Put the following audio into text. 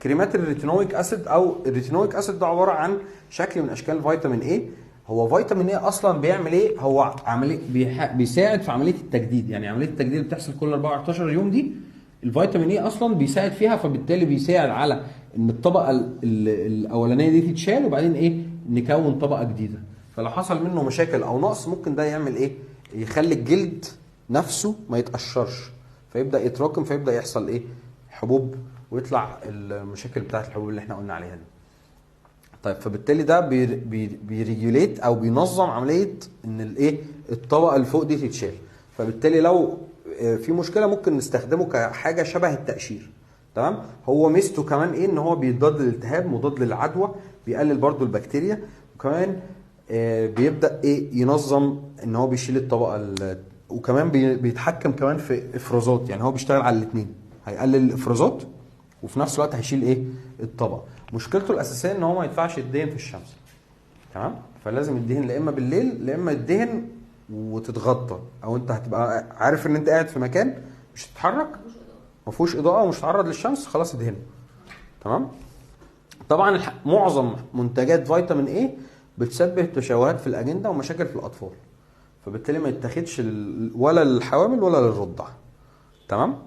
كريمات الريتينويك اسيد او الريتينويك اسيد ده عباره عن شكل من اشكال فيتامين ايه. هو فيتامين ايه اصلا بيعمل ايه؟ هو عمليه بيساعد في عمليه التجديد، يعني عمليه التجديد اللي بتحصل كل 14 يوم دي الفيتامين ايه اصلا بيساعد فيها، فبالتالي بيساعد على ان الطبقه الاولانيه دي تتشال وبعدين ايه نكون طبقه جديده. فلو حصل منه مشاكل او نقص ممكن ده يعمل ايه؟ يخلي الجلد نفسه ما يتقشرش فيبدا يتراكم فيبدا يحصل ايه؟ حبوب، ويطلع المشاكل بتاعت الحبوب اللي احنا قلنا عليها دي. طيب فبالتالي ده بيريجوليت او بينظم عمليه ان الايه الطبقه اللي فوق دي تتشال. فبالتالي لو في مشكله ممكن نستخدمه كحاجه شبه التقشير. تمام. هو ميزته كمان ايه؟ ان هو بيضاد للالتهاب، مضاد للعدوى، بيقلل برضو البكتيريا، وكمان بيبدا ايه ينظم ان هو بيشيل الطبقه وكمان بيتحكم كمان في افرازات. يعني هو بيشتغل على الاثنين، هيقلل الافرازات وفي نفس الوقت هيشيل ايه الطبقه. مشكلته الاساسيه ان هو ما ينفعش يدهن في الشمس. تمام. فلازم يدهن لا اما بالليل لا اما يدهن وتتغطى، او انت هتبقى عارف ان انت قاعد في مكان مش هتتحرك ما فيهوش اضاءه ومش هتتعرض للشمس، خلاص ادهنه. تمام. طبعا معظم منتجات فيتامين ايه بتسبب تشوهات في الاجنده ومشاكل في الاطفال، فبالتالي ما يتاخدش ولا للحوامل ولا للرضع. تمام.